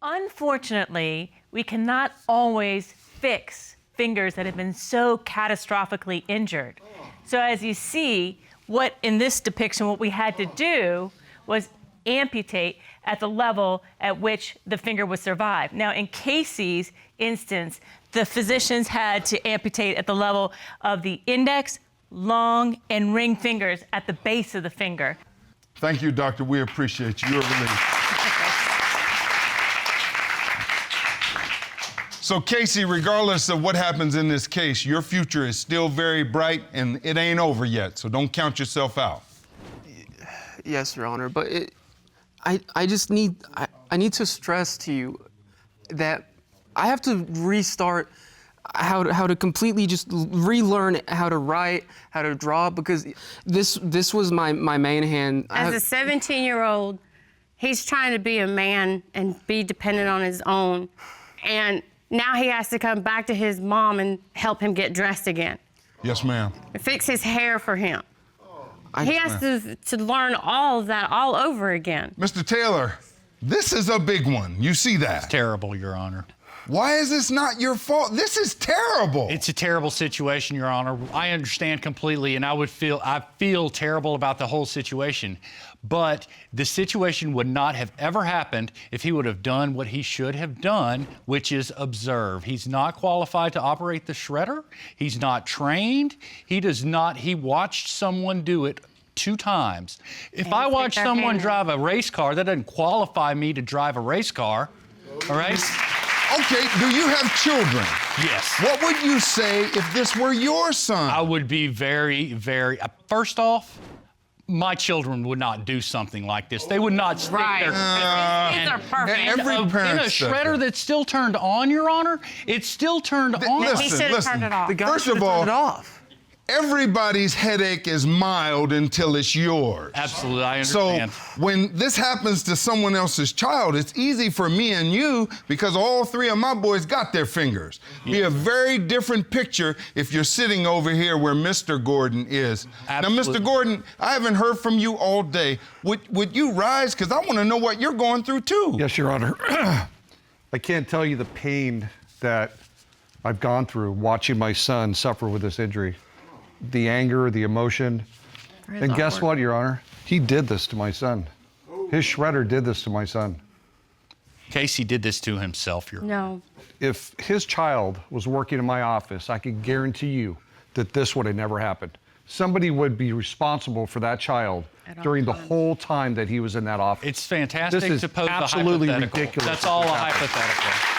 Unfortunately, we cannot always fix fingers that have been so catastrophically injured. So as you see, what in this depiction, what we had to do was amputate at the level at which the finger would survive. Now, in Casey's instance, the physicians had to amputate at the level of the index, long, and ring fingers at the base of the finger. Thank you, doctor. We appreciate you. You're a relief. So, Casey, regardless of what happens in this case, your future is still very bright, and it ain't over yet, so don't count yourself out. Yes, Your Honor, but I just need to stress to you that I have to restart how to completely just relearn how to write, how to draw, because this was my main hand. As a 17-year-old, he's trying to be a man and be dependent on his own, and now he has to come back to his mom and help him get dressed again. Yes, ma'am. Fix his hair for him. He has to learn all of that all over again. Mr. Taylor, this is a big one. You see that? It's terrible, Your Honor. Why is this not your fault? This is terrible. It's a terrible situation, Your Honor. I understand completely, and I feel terrible about the whole situation. But the situation would not have ever happened if he would have done what he should have done, which is observe. He's not qualified to operate the shredder. He's not trained. He watched someone do it 2 times. If I watch someone drive a race car, that doesn't qualify me to drive a race car, all right? Okay, do you have children? Yes. What would you say if this were your son? I would be very, very, first off, my children would not do something like this. They would not stick their... These are perfect. Every in parent a shredder that's still turned on, Your Honor, it's still turned on. He should have turned it off. The guy First should of have all, turned it off. everybody's headache is mild until it's yours. Absolutely, I understand. So when this happens to someone else's child, it's easy for me and you because all 3 of my boys got their fingers. Be a very different picture if you're sitting over here where Mr. Gordon is. Absolutely. Now, Mr. Gordon, I haven't heard from you all day. Would you rise? Because I want to know what you're going through too. Yes, Your Honor. I can't tell you the pain that I've gone through watching my son suffer with this injury. The anger, the emotion. And guess what, Your Honor? He did this to my son. His shredder did this to my son. Casey did this to himself, Your Honor. No. If his child was working in my office, I can guarantee you that this would have never happened. Somebody would be responsible for that child during the whole time that he was in that office. It's fantastic This is to pose absolutely the hypothetical. ridiculous. That's all a that happened. hypothetical.